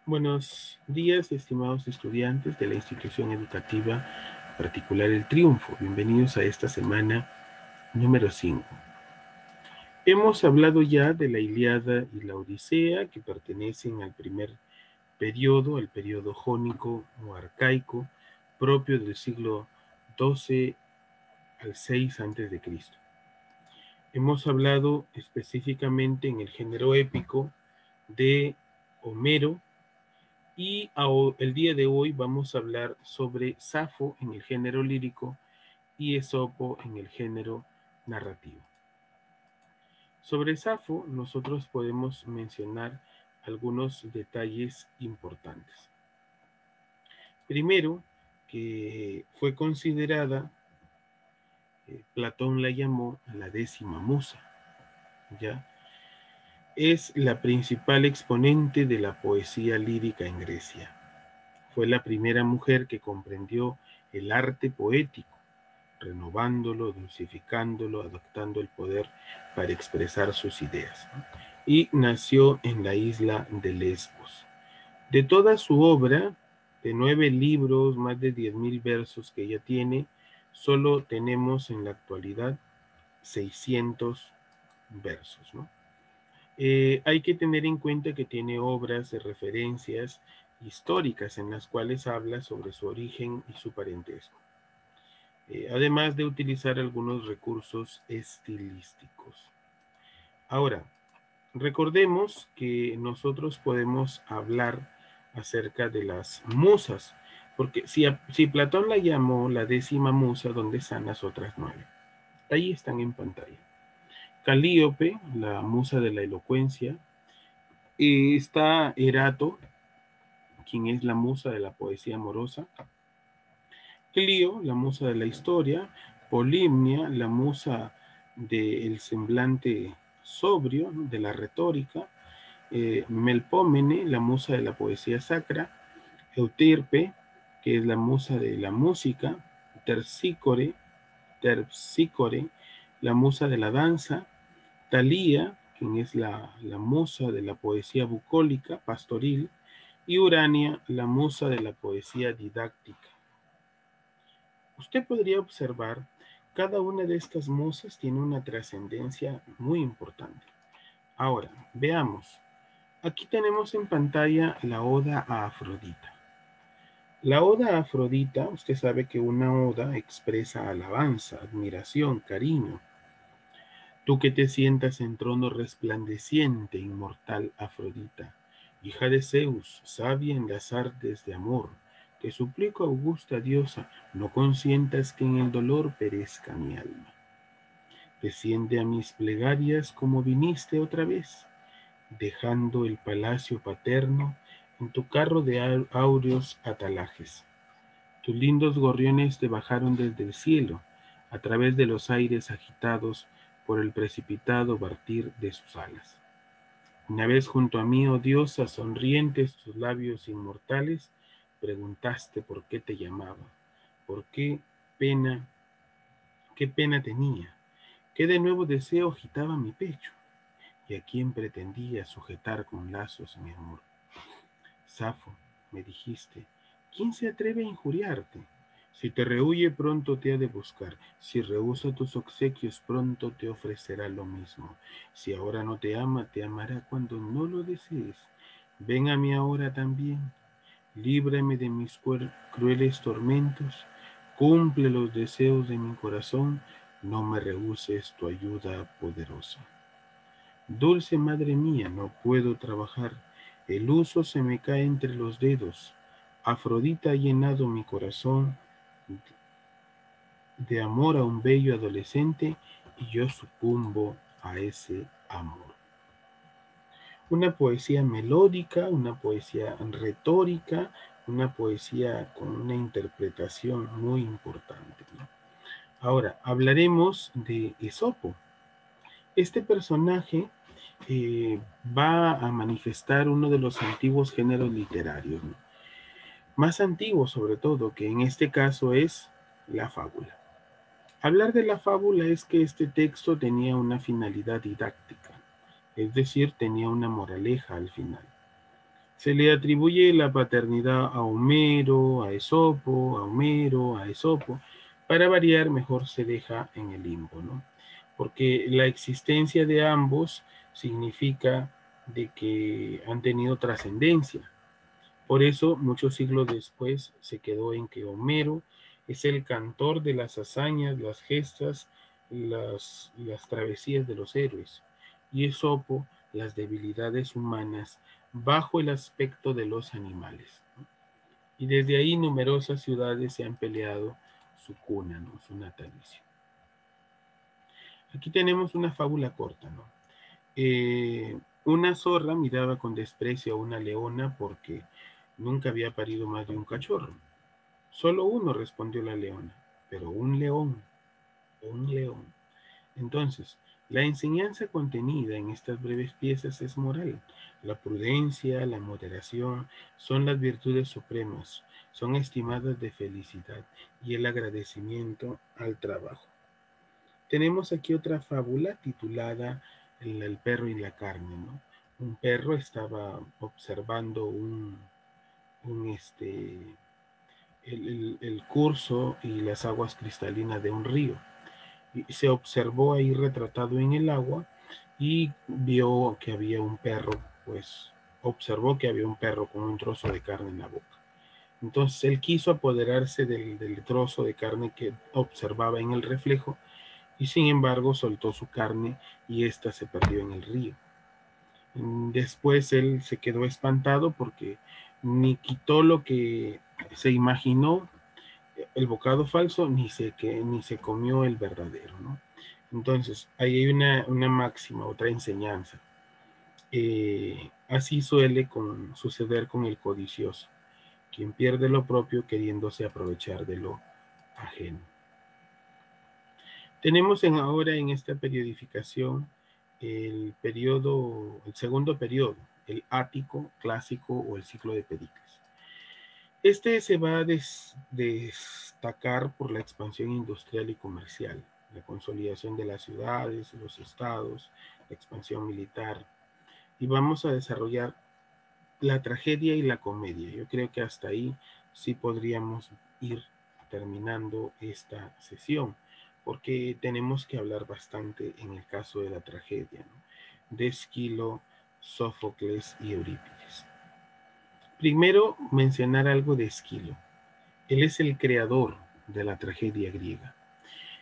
Buenos días, estimados estudiantes de la institución educativa particular El Triunfo. Bienvenidos a esta semana número 5. Hemos hablado ya de la Ilíada y la Odisea, que pertenecen al primer periodo, el periodo jónico o arcaico, propio del siglo XII al 6 a.C. Hemos hablado específicamente en el género épico de Homero, y el día de hoy vamos a hablar sobre Safo en el género lírico y Esopo en el género narrativo. Sobre Safo nosotros podemos mencionar algunos detalles importantes. Primero, que fue considerada, Platón la llamó la 10ª musa, ¿ya? Es la principal exponente de la poesía lírica en Grecia. Fue la primera mujer que comprendió el arte poético, renovándolo, dulcificándolo, adoptando el poder para expresar sus ideas, ¿no? Y nació en la isla de Lesbos. De toda su obra, de 9 libros, más de 10.000 versos que ella tiene, solo tenemos en la actualidad 600 versos, ¿no? Hay que tener en cuenta que tiene obras de referencias históricas en las cuales habla sobre su origen y su parentesco, además de utilizar algunos recursos estilísticos. Ahora, recordemos que nosotros podemos hablar acerca de las musas, porque si Platón la llamó la 10ª musa, ¿dónde están las otras 9? Ahí están en pantalla. Calíope, la musa de la elocuencia. Está Erato, quien es la musa de la poesía amorosa. Clio, la musa de la historia. Polimnia, la musa del semblante sobrio, de la retórica. Melpómene, la musa de la poesía sacra. Euterpe, que es la musa de la música. Terpsícore, la musa de la danza. Talía, quien es la musa de la poesía bucólica, pastoril, y Urania, la musa de la poesía didáctica. Usted podría observar, cada una de estas musas tiene una trascendencia muy importante. Ahora, veamos. Aquí tenemos en pantalla la Oda a Afrodita. La Oda a Afrodita, usted sabe que una oda expresa alabanza, admiración, cariño. Tú que te sientas en trono resplandeciente, inmortal Afrodita, hija de Zeus, sabia en las artes de amor, te suplico, augusta diosa, no consientas que en el dolor perezca mi alma. Desciende a mis plegarias como viniste otra vez, dejando el palacio paterno en tu carro de áureos atalajes. Tus lindos gorriones te bajaron desde el cielo, a través de los aires agitados por el precipitado batir de sus alas. Una vez junto a mí, oh diosa, sonrientes tus labios inmortales, preguntaste por qué te llamaba, por qué pena tenía, qué de nuevo deseo agitaba mi pecho, y a quién pretendía sujetar con lazos mi amor. Safo, me dijiste, ¿quién se atreve a injuriarte? Si te rehuye, pronto te ha de buscar. Si rehúsa tus obsequios, pronto te ofrecerá lo mismo. Si ahora no te ama, te amará cuando no lo desees. Ven a mí ahora también. Líbrame de mis crueles tormentos. Cumple los deseos de mi corazón. No me rehuses tu ayuda poderosa. Dulce madre mía, no puedo trabajar. El huso se me cae entre los dedos. Afrodita ha llenado mi corazón de amor a un bello adolescente y yo sucumbo a ese amor. Una poesía melódica, una poesía retórica, una poesía con una interpretación muy importante, ¿no? Ahora, hablaremos de Esopo. Este personaje va a manifestar uno de los antiguos géneros literarios, ¿no? Más antiguo sobre todo, que en este caso es la fábula. Hablar de la fábula es que este texto tenía una finalidad didáctica, es decir, tenía una moraleja al final. Se le atribuye la paternidad a Homero, a Esopo, a Homero, a Esopo. Para variar, mejor se deja en el limbo, ¿no? Porque la existencia de ambos significa de que han tenido trascendencia. Por eso, muchos siglos después, se quedó en que Homero es el cantor de las hazañas, las gestas, las travesías de los héroes, y Esopo las debilidades humanas bajo el aspecto de los animales. Y desde ahí numerosas ciudades se han peleado su cuna, ¿no? Su natalicio. Aquí tenemos una fábula corta, ¿no? Una zorra miraba con desprecio a una leona porque nunca había parido más de un cachorro. Solo uno, respondió la leona, pero un león, un león. Entonces, la enseñanza contenida en estas breves piezas es moral. La prudencia, la moderación son las virtudes supremas, son estimadas de felicidad y el agradecimiento al trabajo. Tenemos aquí otra fábula titulada El perro y la carne, ¿no? Un perro estaba observando el curso y las aguas cristalinas de un río. Y se observó ahí retratado en el agua y vio que había un perro, pues observó que había un perro con un trozo de carne en la boca. Entonces él quiso apoderarse del trozo de carne que observaba en el reflejo y sin embargo soltó su carne y ésta se perdió en el río. Después él se quedó espantado porque ni quitó lo que se imaginó, el bocado falso, ni se comió el verdadero, ¿no? Entonces, ahí hay una máxima, otra enseñanza. Así suele suceder con el codicioso, quien pierde lo propio queriéndose aprovechar de lo ajeno. Tenemos ahora en esta periodificación el segundo periodo, el ático, clásico o el ciclo de Pericles. Este se va a destacar por la expansión industrial y comercial, la consolidación de las ciudades, los estados, la expansión militar. Y vamos a desarrollar la tragedia y la comedia. Yo creo que hasta ahí sí podríamos ir terminando esta sesión, porque tenemos que hablar bastante en el caso de la tragedia, ¿no? De Esquilo, Sófocles y Eurípides. Primero, mencionar algo de Esquilo. Él es el creador de la tragedia griega.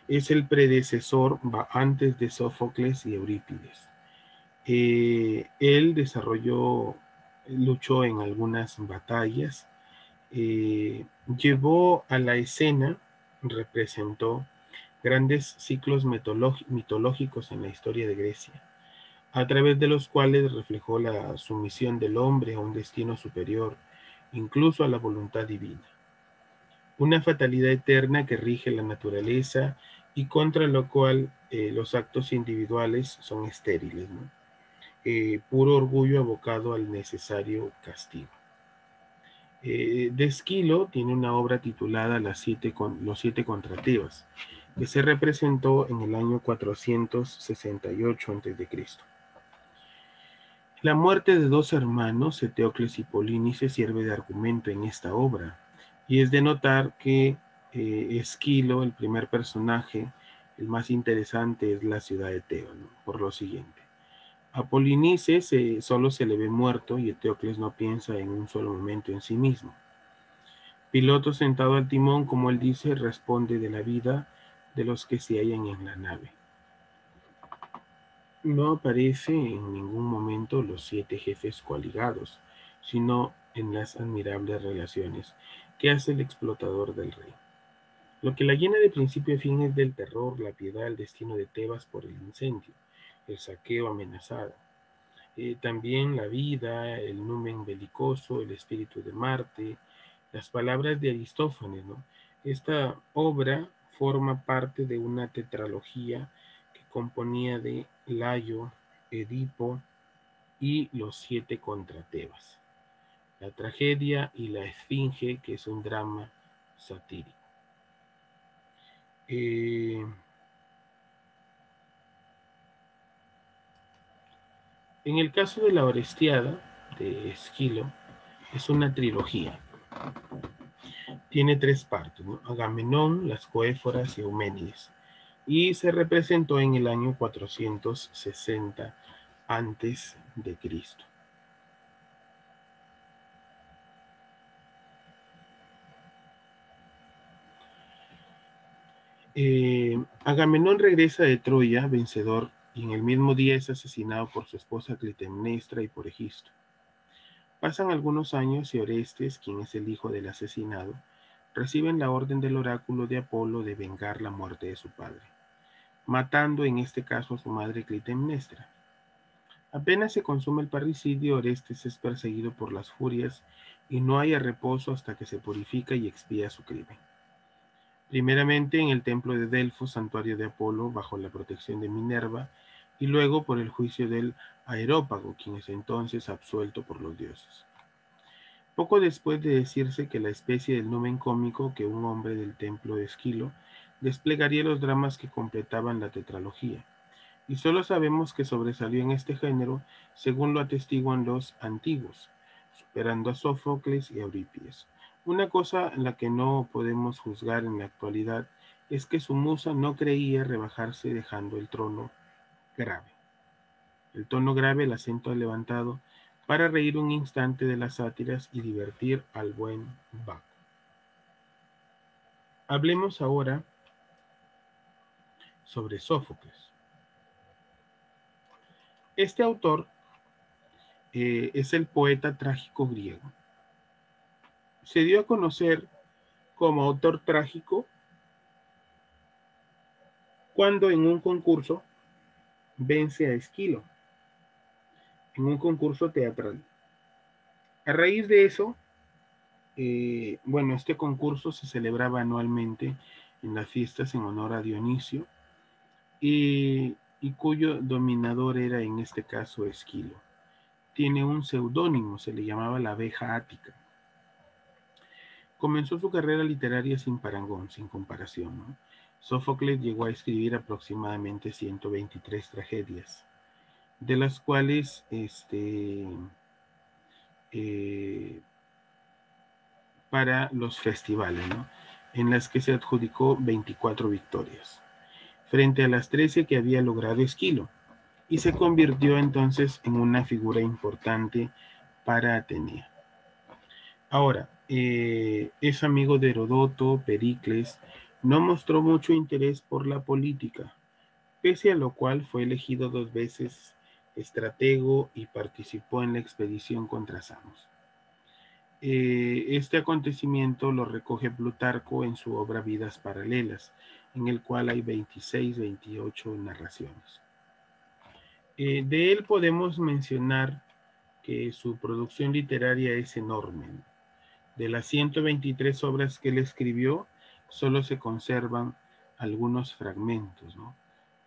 Es el predecesor, va antes de Sófocles y Eurípides. Él luchó en algunas batallas, llevó a la escena, representó grandes ciclos mitológicos en la historia de Grecia, a través de los cuales reflejó la sumisión del hombre a un destino superior, incluso a la voluntad divina. Una fatalidad eterna que rige la naturaleza y contra lo cual los actos individuales son estériles, ¿no? Puro orgullo abocado al necesario castigo. De Esquilo tiene una obra titulada Los siete contra que se representó en el año 468 a.C. La muerte de dos hermanos, Eteocles y Polínice, sirve de argumento en esta obra, y es de notar que Esquilo, el primer personaje, el más interesante es la ciudad de Teo, ¿no? Por lo siguiente. A Polinices solo se le ve muerto y Eteocles no piensa en un solo momento en sí mismo. Piloto sentado al timón, como él dice, responde de la vida de los que se hallan en la nave. No aparece en ningún momento los 7 jefes coaligados, sino en las admirables relaciones que hace el explotador del rey. Lo que la llena de principio a fin es del terror, la piedad, el destino de Tebas por el incendio, el saqueo amenazado. También la vida, el numen belicoso, el espíritu de Marte, las palabras de Aristófanes, ¿no? Esta obra forma parte de una tetralogía que componía de Layo, Edipo y los 7 contra Tebas. La tragedia y la esfinge, que es un drama satírico. En el caso de la Orestiada de Esquilo, Es una trilogía. Tiene 3 partes, ¿no? Agamenón, las Coéforas y Euménides. Y se representó en el año 460 antes de Cristo. Agamenón regresa de Troya, vencedor, y en el mismo día es asesinado por su esposa Clitemnestra y por Egisto. Pasan algunos años y Orestes, quien es el hijo del asesinado, reciben la orden del oráculo de Apolo de vengar la muerte de su padre, matando en este caso a su madre Clitemnestra. Apenas se consume el parricidio, Orestes es perseguido por las furias y no haya reposo hasta que se purifica y expía su crimen. Primeramente en el templo de Delfos, santuario de Apolo, bajo la protección de Minerva, y luego por el juicio del Areópago, quien es entonces absuelto por los dioses. Poco después de decirse que la especie del numen cómico que un hombre del templo de Esquilo desplegaría los dramas que completaban la tetralogía, y solo sabemos que sobresalió en este género según lo atestiguan los antiguos, superando a Sófocles y a Eurípides. Una cosa en la que no podemos juzgar en la actualidad es que su musa no creía rebajarse dejando el trono grave. El tono grave, el acento levantado, para reír un instante de las sátiras y divertir al buen Baco. Hablemos ahora sobre Sófocles. Este autor es el poeta trágico griego. Se dio a conocer como autor trágico cuando en un concurso vence a Esquilo, en un concurso teatral. A raíz de eso, bueno, este concurso se celebraba anualmente en las fiestas en honor a Dionisio y cuyo dominador era en este caso Esquilo. Tiene un seudónimo, se le llamaba la abeja ática. Comenzó su carrera literaria sin parangón, sin comparación, ¿no? Sófocles llegó a escribir aproximadamente 123 tragedias, de las cuales para los festivales, ¿no? En las que se adjudicó 24 victorias, frente a las 13 que había logrado Esquilo, y se convirtió entonces en una figura importante para Atenea. Ahora, es amigo de Herodoto, Pericles, no mostró mucho interés por la política, pese a lo cual fue elegido 2 veces estratego y participó en la expedición contra Samos. Este acontecimiento lo recoge Plutarco en su obra Vidas Paralelas, en el cual hay 26, 28 narraciones. De él podemos mencionar que su producción literaria es enorme. De las 123 obras que él escribió, solo se conservan algunos fragmentos, ¿no?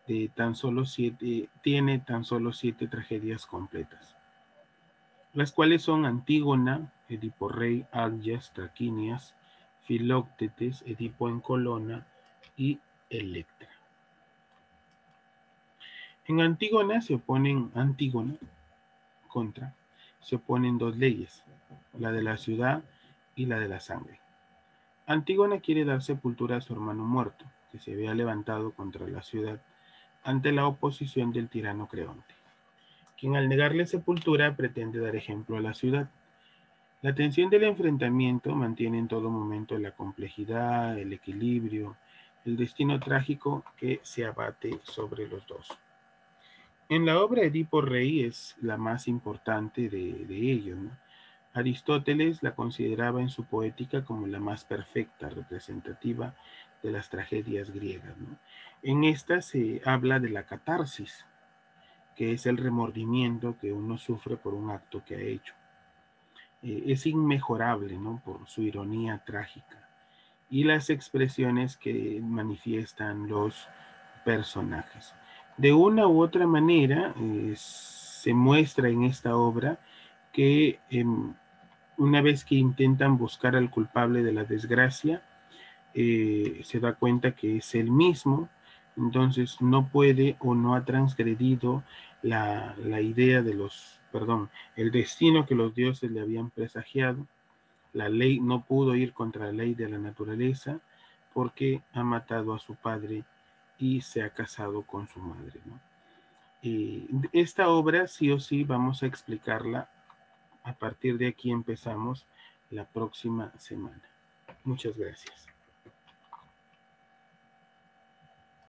Tiene tan solo 7 tragedias completas, las cuales son Antígona, Edipo Rey, Algias, Traquinias, Filoctetes, Edipo en Colona y Electra. En Antígona se oponen se oponen 2 leyes, la de la ciudad y la de la sangre. Antígona quiere dar sepultura a su hermano muerto, que se había levantado contra la ciudad ante la oposición del tirano Creonte, quien al negarle sepultura pretende dar ejemplo a la ciudad. La tensión del enfrentamiento mantiene en todo momento la complejidad, el equilibrio, el destino trágico que se abate sobre los dos. En la obra Edipo Rey es la más importante de ellos, ¿no? Aristóteles la consideraba en su poética como la más perfecta, representativa de las tragedias griegas, ¿no? En esta se habla de la catarsis, que es el remordimiento que uno sufre por un acto que ha hecho. Es inmejorable, ¿no? Por su ironía trágica y las expresiones que manifiestan los personajes. De una u otra manera, se muestra en esta obra que una vez que intentan buscar al culpable de la desgracia, se da cuenta que es él mismo, entonces no puede o no ha transgredido la idea de los perdón, el destino que los dioses le habían presagiado. La ley no pudo ir contra la ley de la naturaleza porque ha matado a su padre y se ha casado con su madre, ¿no? Y esta obra sí o sí vamos a explicarla. A partir de aquí empezamos la próxima semana. Muchas gracias.